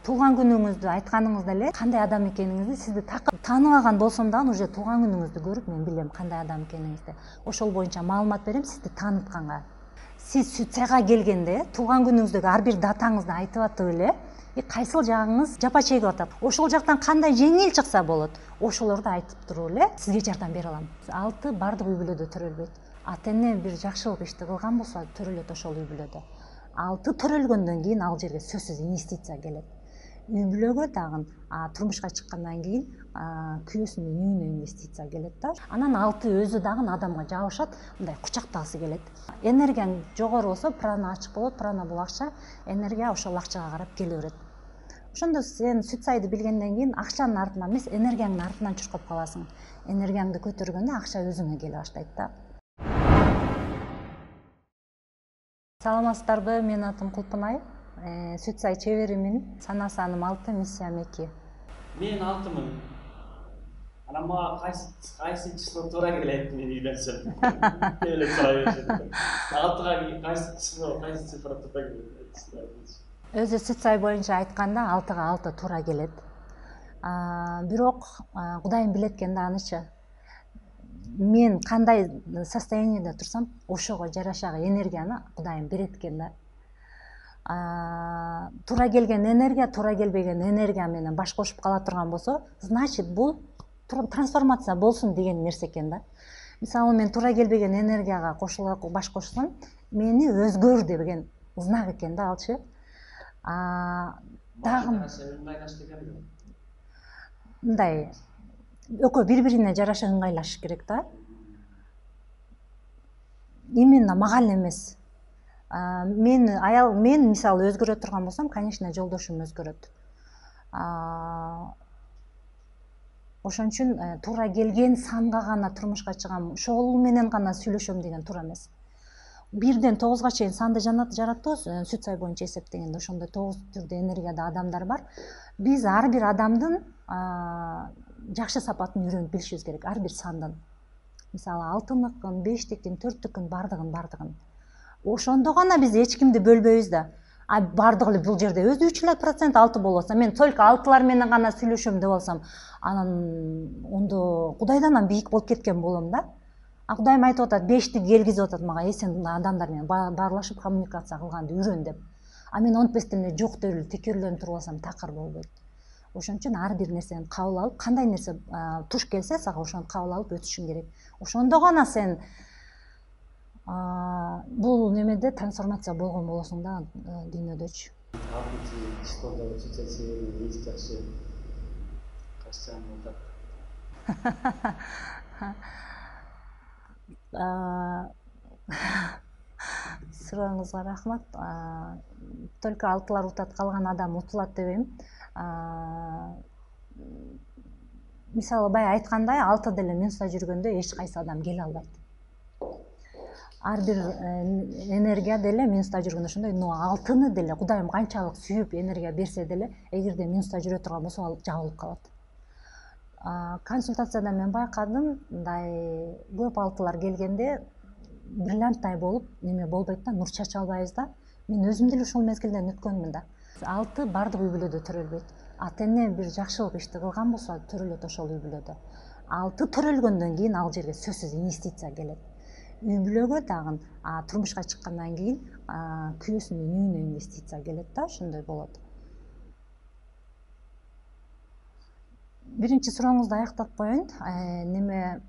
Туулган күнүңүздү айтканыңызда эле кандай адам экениңизди сизди тааныбаган болсом дагы уже туулган күнүңүздү көрүп мен билем кандай адам экениңизди. Ошол боюнча маалымат берем сизди таанытканга. Сиз сүт сайга келгенде туулган күнүңүздөгү ар бир датаңызды айтып атып эле кайсыл жагыңыз жапа чегип атат, ошол жактан кандай жеңил чыкса болот, ошолорду айтып туруп эле сизге жардам бере алам. 6 бардык үй бүлөдө төрөлбөйт. Ата эне бир жакшылык ишти кылган болсо төрөлөт ошол үй бүлөдө. 6 төрөлгөндөн кийин ал жерге сөзсүз инвестиция келет. Үй бүлөгө дагы турмушка чыккандан кийин күйөөсүнүн үйүнө инвестиция келет да. Анан 6 өзү дагы адамга жабышат, мындай кучактагысы келет. Энергияң жогору болсо прана ачык болот, прана бул акча, энергия ошол акчага карап келе берет. Ошондо сен сүт сайды билгенден кийин акчанын артынан эмес, энергияңдын артынан чуркап каласың. Энергияңды көтөргөндө акча өзүңө келе баштайт да. Саламатсыздарбы, менин атым Кулпунай. Сүт сай чеберимин. Сана сааным 6, миссиям 2. Мен 6-мын. Анан мага кайсы число туура келет мен үйлөнсөм. Эле сурай беришет. 6га кайсы число, кайсы цифра туура келет? Өзү сүт сай боюнча айтканда 6га 6 туура келет. Бирок Кудайым билет экен да анычы. Мен кандай состояниеде турсам, ошого жараша энергияны Кудайым берет экен да. Туура келген энергия, туура келбеген энергия менен баш кошуп кала турган болсо, значит бул трансформация болсун деген нерсе экен да. Мисалы мен туура келбеген энергияга баш кошсом, мени өзгөр деген знак экен да алчы. Дагы мындай экөө бири-бирине жараша ыңгайлашыш керек да. Именно мага эле эмес. Мен мисалы өзгөрө турган болсом, конечно, жолдошум өзгөрөт. Ошон үчүн туура келген санга гана турмушка чыгам, ошол менен гана сүйлөшөм деген туура эмес. 1-ден 9-га чейин санды жараттыбыз, сүт сай боюнча эсептегенде ошондой 9 түрдө энергияда адамдар бар. Биз ар бир адамдын жакшы сапатын үйрөнүп билишибиз керек, ар бир сандын. Мисалы 6-ныкын, 5-тикин, 4-тикин, бардыгын. Ошондо гана биз эч кимди бөлбөйбүз да. Бардыгы эле бул жерде өзү 3% 6 болсо, мен только 6-лар менен гана сүйлөшөм деп алсам, анан ондо Кудайдан бийик болуп кеткен болом да. Кудайым айтып атат, 5-ти келгизип атат мага, сен адамдар менен баарлашып коммуникация кылганды үйрөн деп. Мен 15-тен эле жок деп эле текерленип туруп алсам такыр болбойт. Ошон үчүн ар бир нерсени кабыл алып, кандай нерсе туш келсе, сага ошону кабыл алып өтүшүң керек. Ошондо гана сен бул немеде трансформация болгон болосуң да дүйнөдөчү. Сурооңузга рахмат. Только 6-лар утат, калган адам утулат дебейм. Мисалы бай айткандай, 6 деле минуста жүргөндө эч кайсы адам келе албайт. Ар бир энергия деле минуста жүргөндө ошондой, но 6-ны деле Кудайым канчалык сүйүп энергия берсе деле, эгерде минуста жүрө турган болсо, ал жабылып калат. Консультацияда мен байкадым, мындай көп 6-лар келгенде бриллианттай болуп неме болбойт да, нур чача албайбыз да. Мен өзүм деле ушул мезгилден өткөнмүн да. 6 бардык үй бүлөдө төрөлбөйт. Ата эне бир жакшылык ишти кылган болсо төрөлөт ошол үй бүлөдө. 6 төрөлгөндөн кийин ал жерге сөзсүз инвестиция келет. Үй бүлөгө дагы турмушка чыккандан кийин күйөөсүнүн үйүнө инвестиция келет да, ошондой болот. Биринчи сурооңузду аяктап коеюн. Неме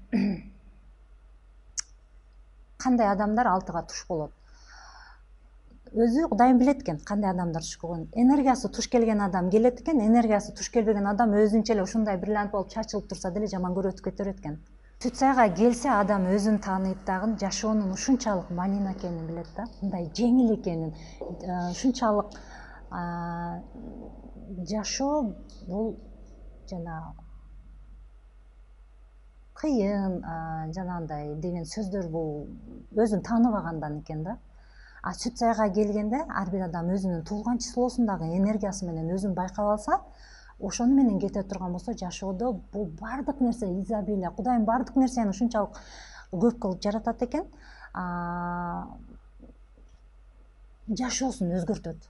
кандай адамдар 6-га туш болот? Өзү Кудайым билет экен кандай адамдар туш болгонун. Энергиясы туш келген адам келет экен, энергиясы туш келбеген адам өзүнчө эле ушундай бриллиант болуп чачылып турса деле жаман көрөтүп кетер экен. Сүт сайга келсе адам өзүн тааныйт дагы, жашоонун ушунчалык маанилүү экенин билет да, мындай жеңил экенин, ушунчалык жашоо бул жана кыйын, жанагындай деген сөздөр бул өзүн тааныбагандан экен да. Сүт сайга келгенде ар бир адам өзүнүн туулган числосундагы энергиясы менен өзүн байкап алса, ошону менен кете турган болсо, жашоодо бул бардык нерсе изобилие, Кудайым бардык нерсени ушунчалык көп кылып жаратат экен, жашоосун өзгөртөт.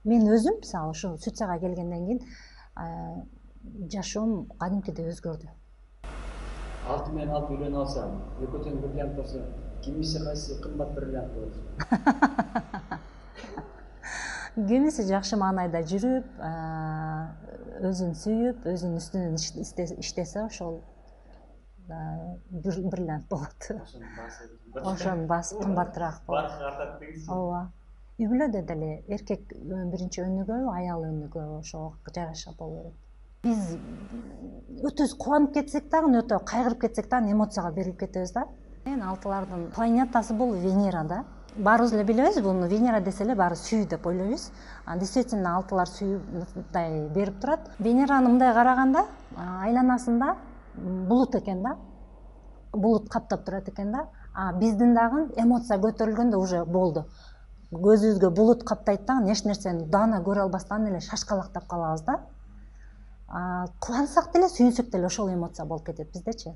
Мен өзүм мисалы ушу сүт сайга келгенден кийин жашоом кадимкидей өзгөрдү. 6 менен 6 үйлөнүп алсам, экөө тең бриллиант болсо, кимиси кайсы кымбат бриллиант болот? Кимиси жакшы маанайда жүрүп, өзүн сүйүп, өзүнүн үстүнөн иштесе ошол бриллиант болот. Ошонун баасы кымбатыраак болот. Баркы артат дегенсиз. Ооба. Үй бүлөдө деле эркек биринчи өнүгөбү, аял өнүгөбү, ошого жараша боло берет. Биз өтө кубанып кетсек дагы, өтө кайгырып кетсек дагы эмоцияга берилип кетебиз да. Алтылардын планетасы бул Венера да. Баарыбыз эле билебиз, буну Венера десе эле баары сүй деп ойлойбуз. Действительно алтылар сүйдай берип турат. Венераны мындай караганда, айланасында булут экен да. Булут каптап турат экен да. Биздин дагы эмоция көтөрүлгөндө уже болду. Көзүбүзгө булут каптайт дагы, эч нерсени даана көрө албастан эле шашкалактап калабыз да. Кубансак деле, сүйүнсөк деле ошол эмоция болуп кетет биздечи.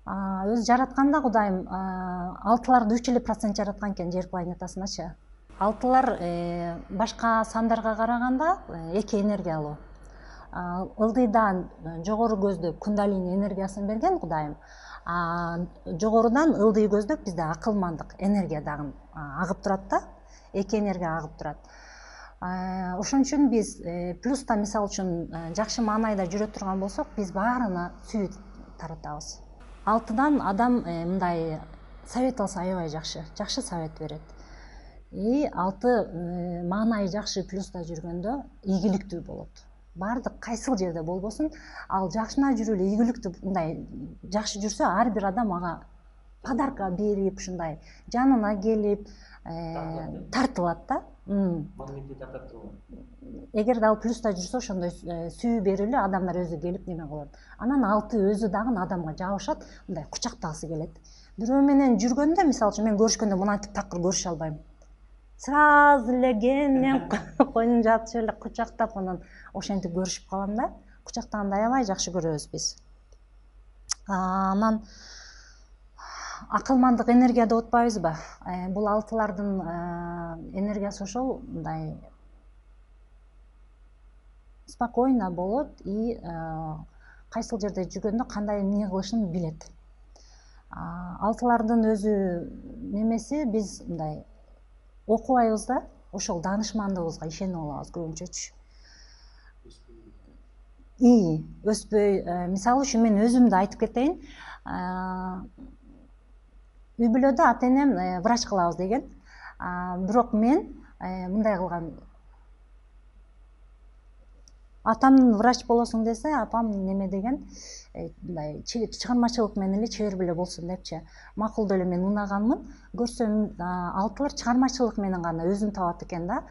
Өзү жаратканда Кудайым алтыларды 3% жараткан экен жер планетасыначы. Алтылар башка сандарга караганда эки энергиялуу. Ылдыйдан жогору көздөп кундалини энергиясын берген Кудайым. Жогорудан ылдый көздөп бизде акылмандык энергия дагы агып турат да. Эки энергия агып турат. Ошон үчүн биз плюста мисалы үчүн жакшы маанайда жүрө турган болсок, биз баарына сүй таратабыз. Алтыдан адам мындай совет алса аябай жакшы совет берет. Алты маанайы жакшы плюста жүргөндө ийгиликтүү болот. Бардык кайсыл жерде болбосун, ал жакшына жүрүп эле ийгиликтүү мындай жакшы жүрсө, ар бир адам ага подарка берип, ушундай жанына келип тартылат да. Магнитти тартат го. Эгерде ал плюста жүрсө, ошондой сүйүү берип эле адамдар өзү келип неме кылат. Анан алты өзү дагы адамга жабышат, мындай кучактагысы келет. Бирөө менен жүргөндө, мисалы үчүн мен көрүшкөндө мынантип такыр көрүшө албайм. Сразу эле кенен койнун жатышып эле кучактап, анан ошентип көрүшүп калам да. Кучактаганды аябай жакшы көрөбүз биз. Анан акылмандык энергия деп атпайбызбы? Бул алтылардын энергиясы ошол мындай спокойно болот и кайсыл жерде жүргөндө кандай эмне кылышын билет. Алтылардын өзү немеси биз мындай окубайбыз да, ошол даанышмандыгыбызга ишенип алабыз көбүнчөчү. Өспөй, мисалы үчүн мен өзүмдү айтып кетейин. Үй бүлөдө ата-энем врач кылабыз деген. Бирок мен мындай кылгам. Атам врач болосуң десе, апам неме деген, мындай чыгармачылык менен эле чебер беле болсун депчи. Макулду эле мен унаганмын. Көрсөм, алтылар чыгармачылык менен гана өзүн табат экен да.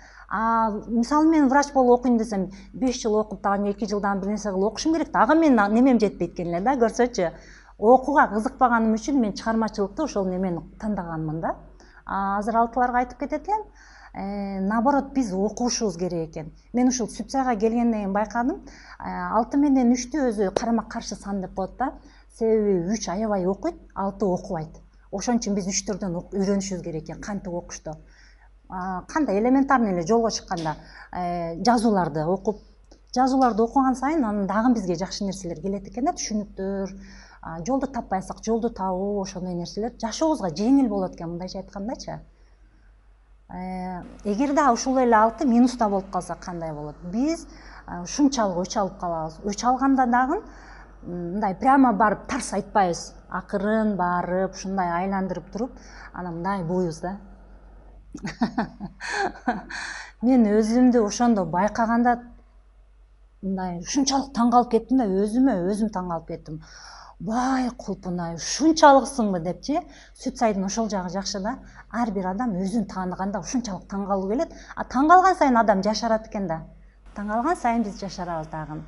Мисалы мен врач болуп окуйм десем, 5 жыл окуп дагы 2 жылдан бир нерсе кылып окушум керек да. Ага мен немем жетпейт экен эле да, көрсөчү. Окууга кызыкпаганым үчүн мен чыгармачылыкты ошол немени тандаганмын да. Азыр алтыларга айтып кетет элем. Наоборот, биз окушубуз керек экен. Мен ушул сүт сайга келгенден кийин байкадым, 6 менен 3тү өзү карама каршы сан деп коет да. Себеби 3 аябай окуйт, 6 окубайт. Ошон үчүн биз 3төрдөн үйрөнүшүбүз керек экен, кантип окушту. Кандай элементарный эле жолго чыкканда жазууларды окуган сайын анан дагы бизге жакшы нерселер келет экен да, түшүнүктөр, жолду таппайсак жолду табуу, ошондой нерселер жашообузга жеңил болот экен, мындайча айткандачы. Эгерде ушул эле 6 минуста болуп калса кандай болот? Биз ушунчалык өч алып калабыз. Өч алганда дагы мындай прямо барып тарс айтпайбыз. Акырын барып, ушундай айландырып туруп, анан мындай буйбуз да. Мен өзүмдү ошондо байкаганда мындай ушунчалык таң калып кеттим да, өзүм таң калып кеттим. Бай кулпунай, ушунчалыксыңбы депчи. Сүт сайдын ошол жагы жакшы да. Ар бир адам өзүн тааныганда ушунчалык таң калуу келет. Таң калган сайын адам жашарат экен да. Таң калган сайын биз жашарабыз дагы.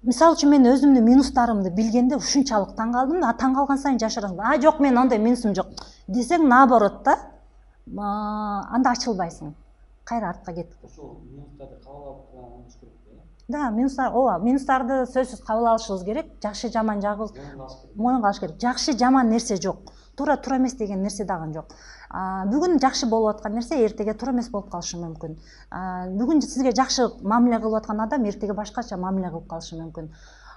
Мисалы үчүн мен өзүмдүн минустарымды билгенде ушунчалык таң калдым да, таң калган сайын жашарам. Жок, мен андай минусум жок десең, наоборот да. Анда ачылбайсың. кайра артка кетип. Ошол минустарды кабыл алып алыш керек да. Да, минустарды сөзсүз кабыл алышыбыз керек. Жакшы жаман жагыбыз моюнга алыш керек. Жакшы жаман нерсе жок. Туура эмес деген нерсе дагы жок. Бүгүн жакшы болуп аткан нерсе эртеге туура эмес болуп калышы мүмкүн. Бүгүн сизге жакшы мамиле кылып аткан адам эртеге башкача мамиле кылып калышы мүмкүн.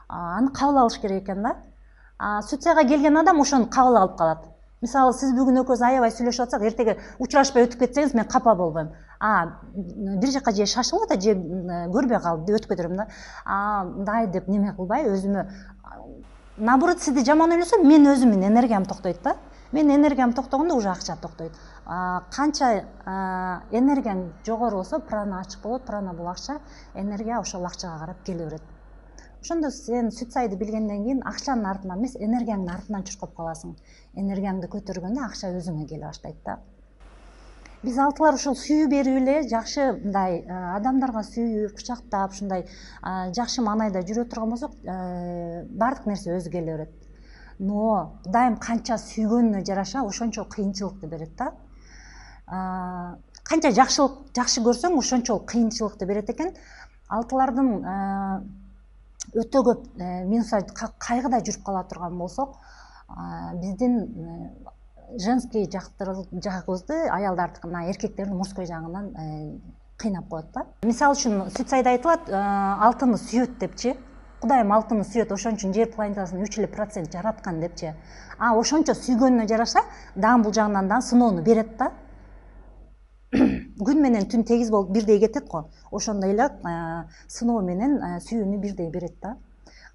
Аны кабыл алыш керек экен да. Суцияга келген адам ошону кабыл алып калат. Мисалы, сиз бүгүн экөөбүз аябай сүйлөшүп атсак, эртеге учурашпай өтүп кетсеңиз, мен капа болбойм. Бир жака же шашылып атат, же көрбөй калды деп өтүп кетерим да. Мындай деп неме кылбай, өзүмө наоборот, сизди жаман ойлосом, мен өзүмдүн энергиям токтойт да. Менин энергиям токтогондо уже акча токтойт. Канча энергияң жогору болсо, прана ачык болот, прана бул акча, энергия ошол акчага карап келе берет. Ошондо сен Суцайды билгенден кийин акчанын артынан эмес, энергияңдын артынан чуркап каласың. Энергияңды көтөргөндө акча өзүңө келе баштайт да. Биз алтылар ушул сүйүү берип эле жакшы мындай адамдарга сүйүү, кучактап, ушундай жакшы маанайда жүрө турган болсок, бардык нерсе өзү келе берет. Но дайым канча сүйгөнүнө жараша ошончо кыйынчылыкты берет да. Канча жакшы көрсөң, ошончо кыйынчылыкты берет экен. Алтылардын өтө көп минуса кайгыда жүрүп кала турган болсок, биздин женский жагыбызды аялдардыкына, эркектердин мужской жагынан кыйнап коет да. Мисалы үчүн Суцайда айтылат, алтынды сүйөт депчи. Кудайым алтынды сүйөт, ошон үчүн жер планетасын 3% жараткан депчи. Ошончо сүйгөнүнө жараша, дагы бул жагынан дагы сыноону берет да. Күн менен түн тегиз болуп бирдей кетет го. Ошондой эле сыноо менен сүйүүнү бирдей берет да.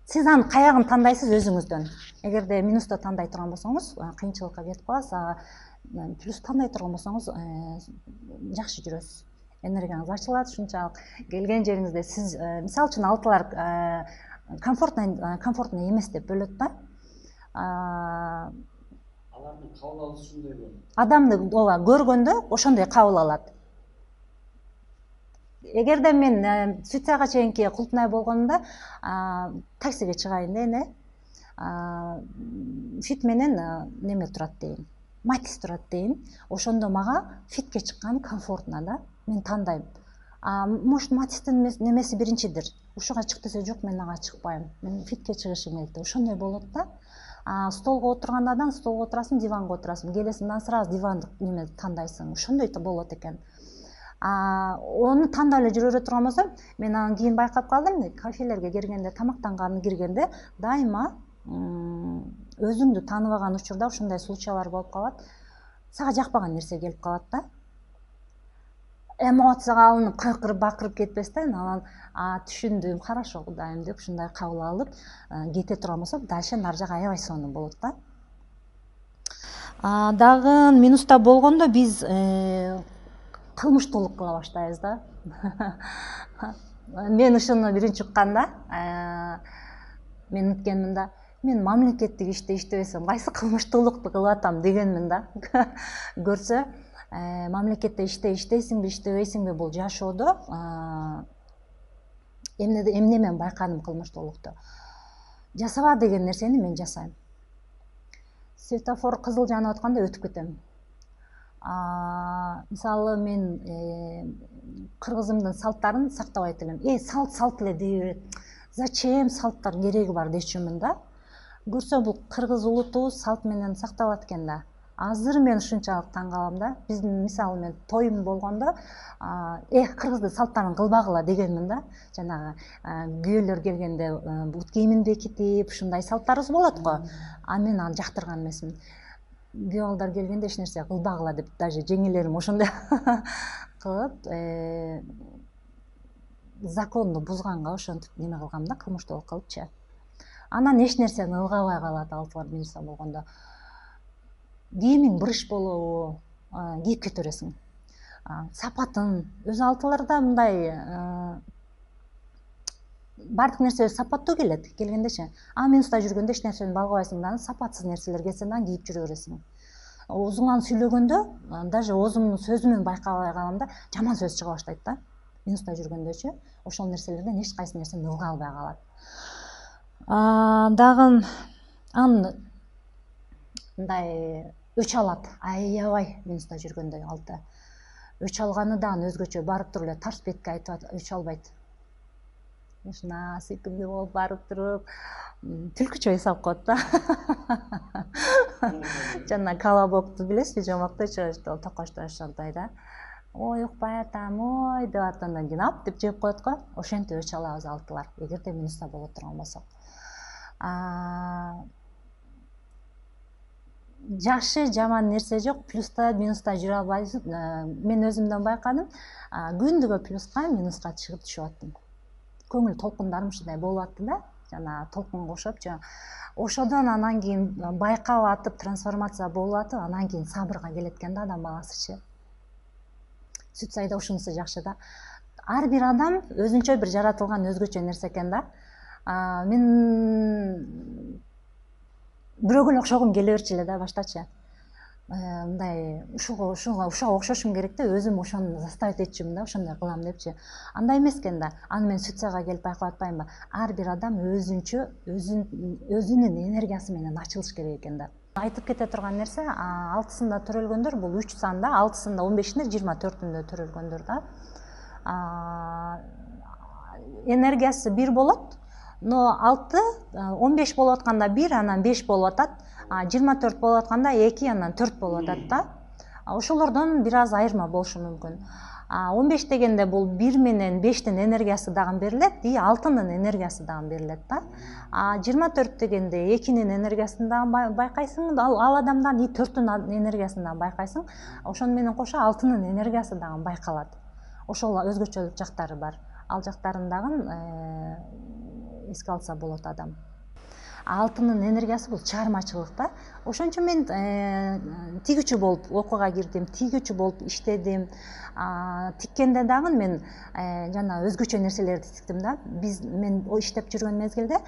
Сиз анын каягын тандайсыз өзүңүздөн. Эгерде минуста тандай турган болсоңуз, кыйынчылыкка кетип каласыз. Плюс тандай турган болсоңуз, жакшы жүрөсүз. Энергияңыз ачылат, ушунчалык келген жериңизде сиз, мисалы үчүн алтылар комфортный эмес деп бөлөт да. Алардын кабыл алышы ушундай болот. Адамды көргөндө ошондой кабыл алат. Эгерде мен Суцияга чейинки Култунай болгонумда таксиге чыгайын дейин, фит менен неме турат дейин, Матис турат дейин. Ошондо мага фитке чыккан комфортно да. Мен тандайм. Может, Матистин немеси биринчидир. Ушуга чык десе, жок, мен ага чыкпайм. Мен фитке чыгышым керек деп. Ошондой болот да. Столго отургандан столго отурасың, диванга отурасың. Келесиң, сразу дивандык неме тандайсың. Ошондой болот экен. Оны тандап эле жүрө турган болсом, мен анан кийин байкап калдым, кафелерге киргенде, тамактанганы киргенде дайыма өзүңдү тааныбаган учурда ушундай случайлар болуп калат. Сага жакпаган нерсе келип калат да. Эмоцияга алынып, кыйкырып, бакырып кетпестен, анан түшүндүм, хорошо Кудайым деп ушундай кабыл алып кете турган болсо, дальше нары жак аябай сонун болот да. Дагы минуста болгондо биз кылмыштуулук кыла баштайбыз да. Мен ушуну биринчи укканда, мен өткөнмүн да. Мен мамлекеттик иште иштебесем, кайсы кылмыштуулукту кылып атам дегенмин да. Көрсө, мамлекетте иштейсиңби, иштебейсиңби, бул жашоодо эмне мен байкадым кылмыштуулукту. Жасаба деген нерсени мен жасайм. Светофор кызыл жанып атканда өтүп кетем. Мисалы, мен кыргызымдын салттарын сактабайт элем. Салт эле дей берет. Зачем салттар кереги бар дечүмүн да. Көрсө, бул кыргыз улутубуз салт менен сакталат экен да. Азыр мен ушунчалык таң калам да. Биздин мисалы мен тоюм болгондо, кыргыздын салттарын кылбагыла дегенмин да. Жанагы күйөөлөр келгенде бут кийимин бекитип, ушундай салттарыбыз болот го. Мен аны жактырган эмесмин. Күйөө балдар келгенде эч нерсе кылбагыла деп, даже жеңелерим ошондой кылып, законду бузганга ошентип неме кылгам да, кылмыштуулук кылыпчы. Анан эч нерсени ылгабай калат алтылар минуса болгондо. Кийимиң бырыш болобу, кийип кете бересиң. Сапатын, өзү алтыларда мындай бардык нерсе сапаттуу келет, келгендечи. Минуста жүргөндө эч нерсени балгабайсың да, сапатсыз нерселер келсе да кийип жүрө бересиң. Оозуңан сүйлөгөндө, даже оозумдун сөзүмөн байкабай калам да, жаман сөз чыга баштайт да. Минуста жүргөндөчү, ошол нерселерден эч кайсы нерсени ылга албай калат. Дагы мындай өч алат, аябай минуста жүргөндө алты. өч алганы дагы өзгөчө, барып туруп эле тарс бетке айтып өч албайт. Ушуна сүйкүмдүү болуп барып туруп түлкүчө эс алып коет да. Жана колобокту билесизби, жомокту чыгышты, токочто ошондой да. Ой, укпай атам, ой деп аткандан кийин ап деп жеп коет го. Ошентип өч алабыз алтылар, эгерде минуста боло турган болсок. Жакшы, жаман нерсе жок, плюста, минуста жүрө албайбыз. Мен өзүмдөн байкадым, күндүгө плюска, минуска чыгып түшүп аттым. Көңүл толкундарым ушундай болуп атты да, жана толкунга окшоп, ошодон анан кийин байкап атып, трансформация болуп атып, анан кийин сабырга келет экен да адам баласычы. Сүт сайда ушунусу жакшы да. Ар бир адам өзүнчө бир жаратылган өзгөчө нерсе экен да. Мен бирөөгө эле окшогум келе берчү эле да баштачы. Мындай ушуга окшошум керек да, өзүм ошону заставить этчүмүн да, ошондой кылам депчи. Андай эмес экен да. Аны мен сүт сайга келип байкап атпаймынбы? Ар бир адам өзүнчө өзүнүн энергиясы менен ачылыш керек экен да. Айтып кете турган нерсе, 6-сында төрөлгөндөр бул 3 санда, 6-сында 15-inde 24-ünde төрөлгөндөр да. Энергиясы 1 болот, но 6, 15 болуп атканда 1, анан 5 болуп атат. 24 болуп атканда 2, анан 4 болуп атат да. Ошолордон бир аз айырма болушу мүмкүн. 15 дегенде бул 1 менен 5тин энергиясы дагы берилет, и 6-нын энергиясы дагы берилет да. 24 дегенде 2-нин энергиясын дагы байкайсың, ал адамдан и 4-түн энергиясын дагы байкайсың. Ошону менен кошо 6-нын энергиясы дагы байкалат. Ошол өзгөчөлүк жактары бар. Ал жактарын дагы эске алса болот адам. 6-нын энергиясы бул чыгармачылык да. Ошон үчүн мен тигүүчү болуп окууга кирдим, тигүүчү болуп иштедим. Тиккенде дагы мен жана өзгөчө нерселерди тиктим да. Мен иштеп жүргөн мезгилде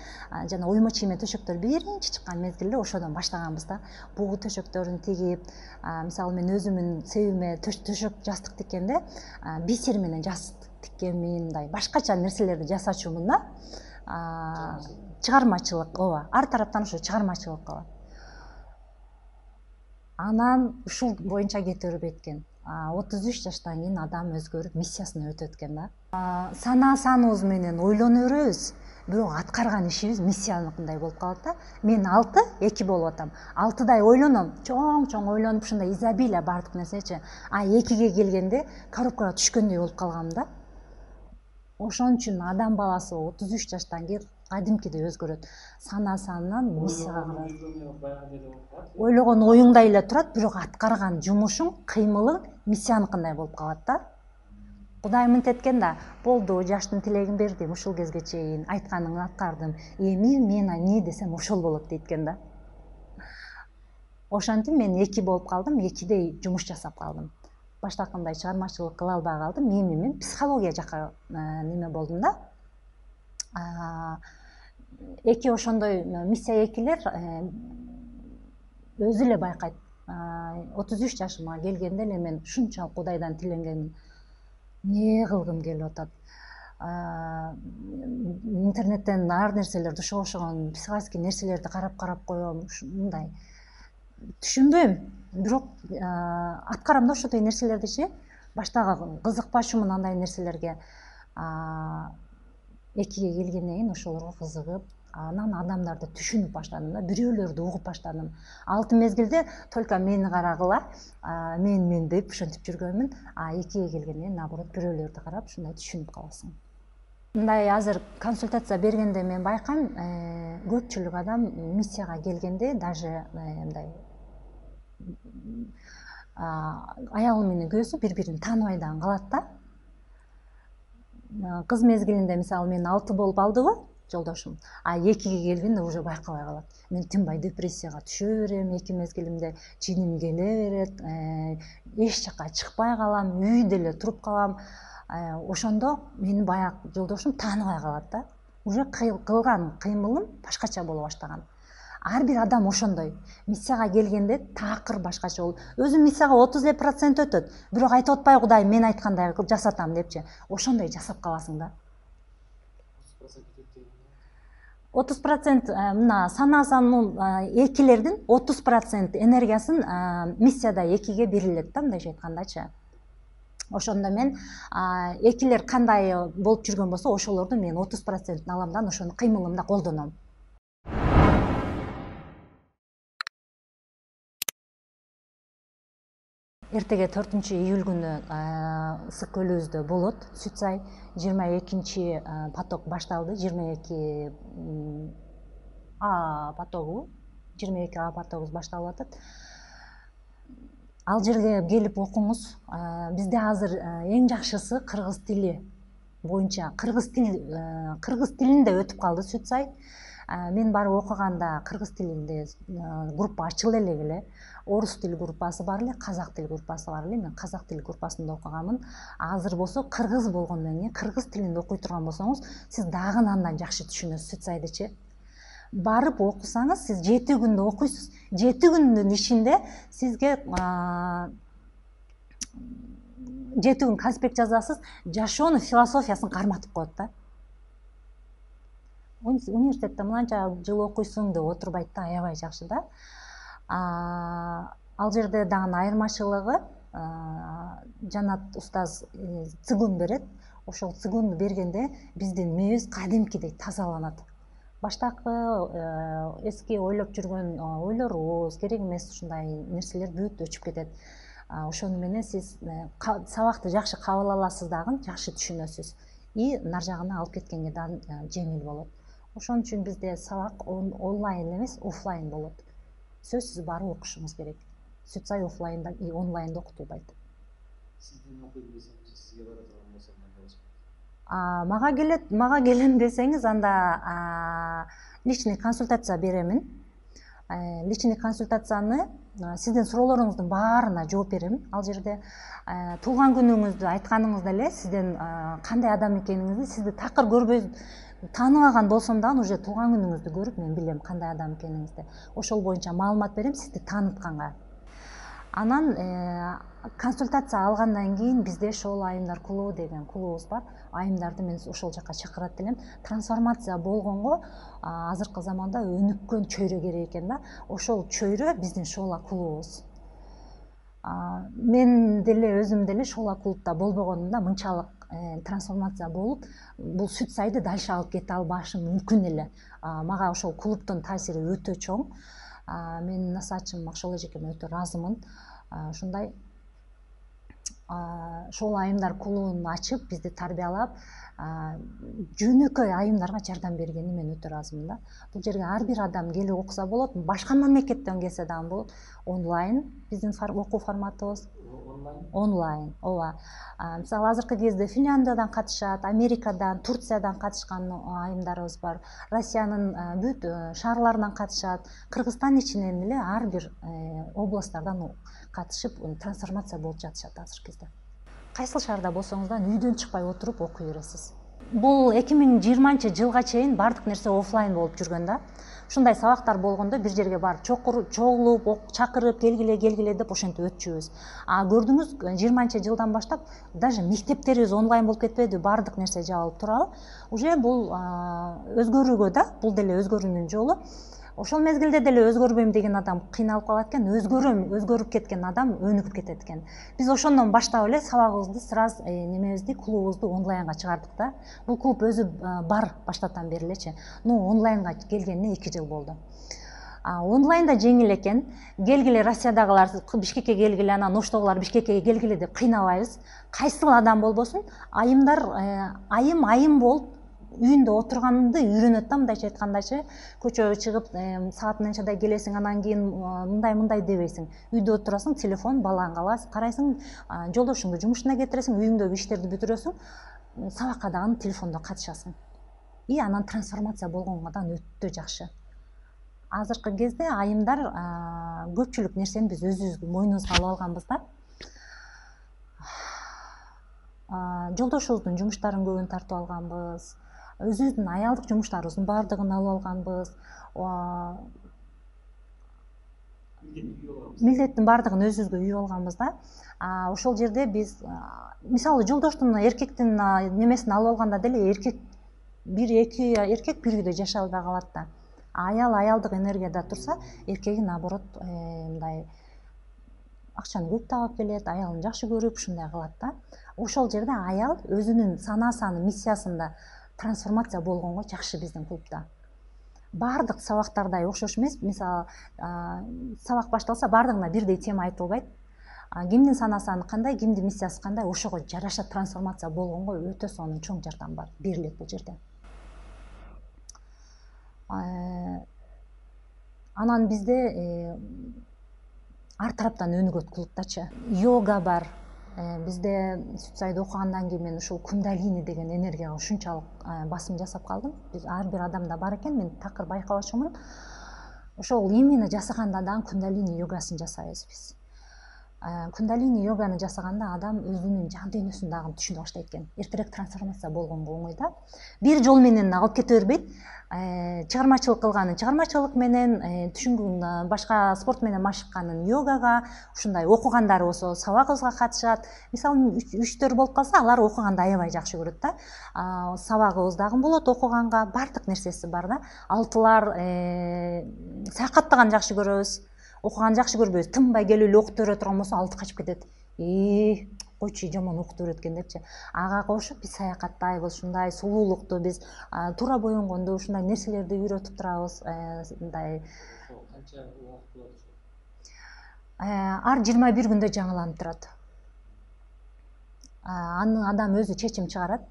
жана оймо чийме төшөктөр биринчи чыккан мезгилде ошодон баштаганбыз да. Бугу төшөктөрүн тигип, мисалы мен өзүмүн себиме төшөк жастык тиккенде бисер менен жастык тиккенмин, мындай башкача нерселерди жасачумун да. Чыгармачылык, ооба, ар тараптан ушу чыгармачылык калат. Анан ушул боюнча кете бербейт экен. 33 жаштан кийин адам өзгөрүп миссиясына өтөт экен да. Санаа-саныбыз менен ойлоно беребиз, бирок аткарган ишибиз миссияныкындай болуп калат да. Мен 6, 2 болуп атам. 6дай ойлоном, чоң ойлонуп ушундай изобилие бардык нерсечи. 2ге келгенде коробкага түшкөндөй болуп калгам да. Ошон үчүн адам баласы 33 жаштан кийин кадимкидей өзгөрөт. Санаа-санынан миссияга карап. Ойлогон оюңдай эле турат, бирок аткарган жумушуң, кыймылың миссияныкындай болуп калат да. Кудай мынтет экен да, болду, жаштын тилегин бердим, ушул кезге чейин айтканыңды аткардым. Эми мен эмне десем ошол болот дейт экен да. Ошентип мен 2 болуп калдым, 2дей жумуш жасап калдым. Баштакындай чыгармачылык кыла албай калдым. Эми мен психология жака неме болдум да. 2 ошондой миссия 2лер өзү эле байкайт. 33 жашыма келгенде эле мен ушунчалык Кудайдан тиленгенмин. Не кылгым келип атат. Интернеттен ар нерселерди ошого окшогон психологический нерселерди карап коем, мындай түшүнбөйм, бирок аткарам да ошондой нерселердичи. Баштагы кызыкпашымын андай нерселерге. 2ге келгенден кийин ошолорго кызыгып, анан адамдарды түшүнүп баштадым да, бирөөлөрдү угуп баштадым. 6 мезгилде только мени карагыла, мен деп ушинтип жүргөнмүн. 2ге келгенде наоборот бирөөлөрдү карап ушундай түшүнүп каласың. Мындай азыр консультация бергенде мен байкайм, көпчүлүк адам миссияга келгенде даже мындай аялы менен күйөөсү бири-бирин тааныбай дагы калат да. Кыз мезгилинде мисалы мен 6 болуп алдыбы жолдошум, 2ге келгенде уже байкабай калат. Мен тынбай депрессияга түшө берем, 2 мезгилимде чиним келе берет, эч жака чыкпай калам, үйдө эле туруп калам. Ошондо мени баягы жолдошум тааныбай калат да. Уже кылган кыймылым башкача боло баштаган. Ар бир адам ошондой. Миссияга келгенде такыр башкача болот. Өзүм миссияга 30% өтөт. Бирок айтып атпай Кудай мен айткандай жасатам депчи. Ошондой жасап каласың да. 30% мына санаа-сануу 2лердин 30% энергиясын миссияда 2ге берилет да, мындайча айткандачы. Ошондо мен экилер кандай болуп жүргөн болсо ошолорду мен 30% алам да ошону кыймылымда колдоном. Эртеге 4-июль күнү ысык көлүбүздө болот сүт сай. 22 поток башталды. 22 А потогу 22 А потогубуз башталып атат. Ал жерге келип окуңуз. Бизде азыр эң жакшысы кыргыз тили боюнча кыргыз тилинде өтүп калды сүт сай. Мен барып окуганда кыргыз тилинде группа ачыла эле. Орус тил группасы бар эле, казак тил группасы бар эле. Мен казак тил группасында окуганмын. Азыр болсо кыргыз болгондон кийин кыргыз тилинде окуй турган болсоңуз, сиз дагы андан жакшы түшүнөсүз сүт сайдычы. Барып окусаңыз, сиз 7 күндө окуйсуз. 7 күндүн ичинде сизге 7 күн конспект жазасыз, жашоонун философиясын карматып коет да. Университетте мынанча жыл окуйсуң деп отурбайт да, аябай жакшы да. Ал жерде дагы айырмачылыгы, Жанат устаз цигун берет. Ошол цигунду бергенде биздин мээбиз кадимкидей тазаланат. Баштакы эски ойлоп жүргөн ойлорубуз, керек эмес ушундай нерселер бүт өчүп кетет. Ошону менен сиз сабакты жакшы кабыл аласыз дагы, жакшы түшүнөсүз. И нар жагына алып кеткенге дагы жеңил болот. Ошон үчүн бизде сабак онлайн эмес, офлайн болот. Сөзсүз барып окушуңуз керек. Сүт сай офлайнда и онлайнда окутулбайт. Сиздин окуй десеңиз, сизге бара турган болсом Мага келем десеңиз, анда личный консультация беремин. Личный консультацияны сиздин суроолоруңуздун баарына жооп беремин. Ал жерде туулган күнүңүздү айтканыңызда эле сиздин кандай адам экениңизди, сизди такыр көрбөй тааныбаган болсом дагы уже туулган күнүңүздү көрүп мен билем кандай адам экениңизди. Ошол боюнча маалымат берем сизди таанытканга. Анан консультация алгандан кийин бизде Шоол айымдар клубу деген клубубуз бар. Айымдарды мен ошол жака чакырат элем. Трансформация болгонго азыркы заманда өнүккөн чөйрө керек экен да. Ошол чөйрө биздин Шоола клубубуз. Мен деле өзүм деле Шоола клубда болбогонумда мынчалык трансформация болуп, бул сүт сайды дальше алып кете албашым мүмкүн эле. Мага ошол клубдун таасири өтө чоң. Менин насаатчым Акшол эжекеме өтө ыраазымын. Ушундай Шоол айымдар клубун ачып, бизди тарбиялап, жөнөкөй айымдарга жардам бергени мен өтө ыраазымын да. Бул жерге ар бир адам келип окуса болот, башка мамлекеттен келсе дагы болот. Онлайн биздин окуу форматыбыз. Онлайн, ооба. Мисалы азыркы кезде Финляндиядан катышат, Америкадан, Турциядан катышкан айымдарыбыз бар. Россиянын бүт шаарларынан катышат. Кыргызстан ичинен эле ар бир областтардан катышып трансформация болуп жатышат азыркы кезде. Кайсыл шаарда болсоңуз да үйдөн чыкпай отуруп окуй бересиз. Бул 2020-жылга чейин бардык нерсе офлайн болуп жүргөн да. Ушундай сабактар болгондо бир жерге барып чогулуп, чакырып, келгиле деп ошентип өтчүбүз. Көрдүңүз, 20-жылдан баштап даже мектептерибиз онлайн болуп кетпеди, бардык нерсе жабылып турабы? Уже бул өзгөрүүгө да, бул деле өзгөрүүнүн жолу. Ошол мезгилде деле өзгөрбөйм деген адам кыйналып калат экен, өзгөрүп кеткен адам өнүгүп кетет экен. Биз ошондон баштап эле сабагыбызды сразу немебизди, клубубузду онлайнга чыгардык да. Бул клуб өзү бар баштаптан бери элечи. Онлайнга келгенине 2 жыл болду. Онлайнда жеңил экен. Келгиле Россиядагылар Бишкекке келгиле, анан Оштогулар Бишкекке келгиле деп кыйнабайбыз. Кайсыл адам болбосун, айымдар айым болуп үйүндө отурганды үйрөнөт да, мындайча айткандачы. Көчөгө чыгып, саат мынчада келесиң, анан кийин мындай дебейсиң. Үйдө отурасың, телефон, балаңга карайсың, жолдошуңду жумушуна кетиресиң, үйүңдөгү иштерди бүтүрөсүң, сабакка дагы телефондо катышасың. И анан трансформация болгонго да өтө жакшы. Азыркы кезде айымдар көпчүлүк нерсени биз өзүбүздүн мойнубузга алып алганбыз да. Жолдошубуздун жумуштарын көбүн тартып алганбыз. Өзүбүздүн аялдык жумуштарыбыздын баардыгын алып алганбыз. Милдеттин баардыгын өзүбүзгө үйүп алганбыз да. Ошол жерде биз мисалы жолдоштун эркектин немесин алып алганда деле эркек эки эркек бир үйдө жашай албай калат да. Аял аялдык энергияда турса, эркеги наоборот мындай акчаны көп таап келет, аялын жакшы көрүп ушундай кылат да. ошол жерде аял өзүнүн санаасынын миссиясында трансформация болгонго жакшы биздин клубда. Бардык сабактардай окшош эмес. Мисалы, сабак башталса бардыгына бирдей тема айтылбайт. Кимдин санаасынын кандай, кимдин миссиясы кандай, ошого жараша трансформация болгонго өтө сонун чоң жардам бар, берилет бул жерде. Анан бизде ар тараптан өнүгөт клубдачы. Йога бар. Бизде сүт сайды окугандан кийин мен ушул кундалини деген энергияга ушунчалык басым жасап калдым. Биз ар бир адамда бар экен, мен такыр байкабачумун. Ошол именно жасаганда дагы кундалини йогасын жасайбыз биз. Кундалини йоганы жасаганда адам өзүнүн жан дүйнөсүн дагы түшүнө баштайт экен. Эртерээк трансформация болгонго оңой да. Бир жол менен алып кете бербейт. Чыгармачылык кылганын чыгармачылык менен, түшүнгөн башка спорт менен машыкканын йогага, ушундай окугандары болсо сабагыбызга катышат. Мисалы 3-4 болуп калса, алар окуганды аябай жакшы көрөт да. Сабагыбыз дагы болот окуганга, бардык нерсеси бар да. Алтылар саякаттаган жакшы көрөбүз. Окуган жакшы көрбөйбүз. Тынбай келип эле окуп бере турган болсо алты качып кетет. Койчу жаман окуп берет экен депчи. Ага кошуп биз саякаттайбыз, ушундай сулуулукту биз туура боюнгонду ушундай нерселерди үйрөтүп турабыз. Мындай Канча убакыт болот ошо? Ар 21 күндө жаңыланып турат. Аны адам өзү чечим чыгарат.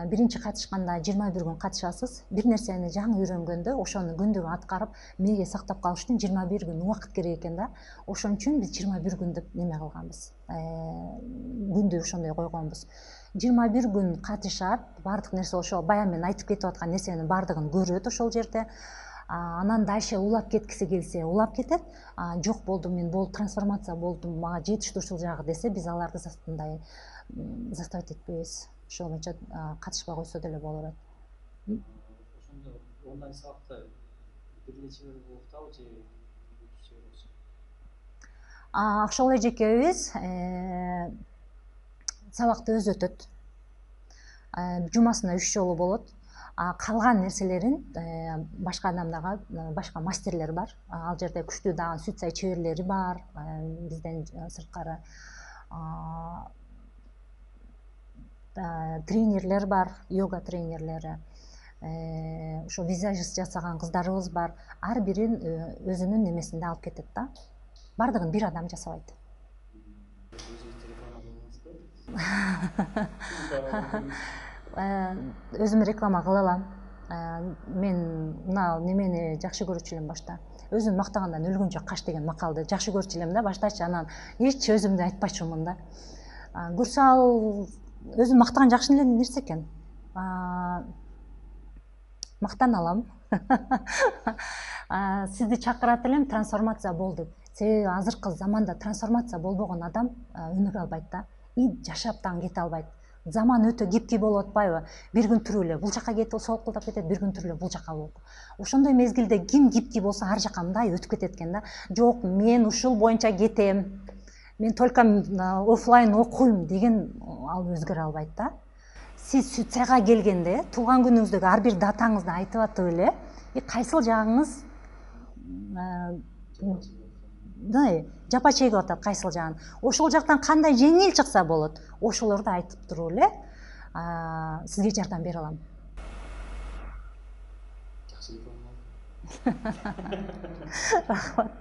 Биринчи катышканда 21 күн катышасыз. Бир нерсени жаңы үйрөнгөндө ошону күндүгө аткарып мээге сактап калыш үчүн 21 күн убакыт керек экен да. Ошон үчүн биз 21 күн деп неме кылганбыз. Күндү ошондой койгонбуз. 21 күн катышат, бардык нерсе ошо баягы мен айтып кетип аткан нерсенин бардыгын көрөт ошол жерде. Анан дальше улап кеткиси келсе улап кетет. Жок болду, мен болду, трансформация болдум, мага жетишти ушул жагы десе, биз аларды заставить этпейбиз. Ошол боюнча катышпай койсо деле боло берет. Ошондо онлайн сабакта бир нече бир уктабы же Ошол эле жекебиз сабакты өзү өтөт. Жумасына 3 жолу болот. Калган нерселерин башка адамдарга, башка мастерлер бар. Ал жерде күчтүү дагы сүт сай чеберлери бар. Бизден сырткары тренерлер бар, йога тренерлери. Ошо визажист жасаган кыздарыбыз бар. Ар бирин өзүнүн немесинде алып кетет да. Бардыгын бир адам жасабайт. Өзүм реклама кыла алам. Мен мына немени жакшы көрчү элем башта. Өзүм мактагандан өлгөнчө каш деген макалды жакшы көрчү элем да баштачы. Анан эч өзүмдү айтпачумун да. Көрсө ал өзүм мактаган жакшы нерсе экен. Мактана алам. Сизди чакырат элем, трансформация бол деп. Себеби азыркы заманда трансформация болбогон адам өнүгө албайт да. Жашап дагы кете албайт. Заман өтө кепки болуп атпайбы? Бир күн туруп эле бул жака кетип солкулдап кетет, бир күн туруп эле бул жака болот. Ошондой мезгилде ким кипки болсо ар жака мындай өтүп кетет экен да. Жок, мен ушул боюнча кетем. Мен только офлайн окуйм деген ал өзгөрө албайт да. Сиз сүт сайга келгенде туулган күнүңүздөгү ар бир датаңызды айтып атып эле, кайсыл жагыңыз жапа чегип атат, кайсыл жагын. Ошол жактан кандай жеңил чыкса болот, ошолорду айтып туруп эле сизге жардам бере алам. Жакшы. Рахмат.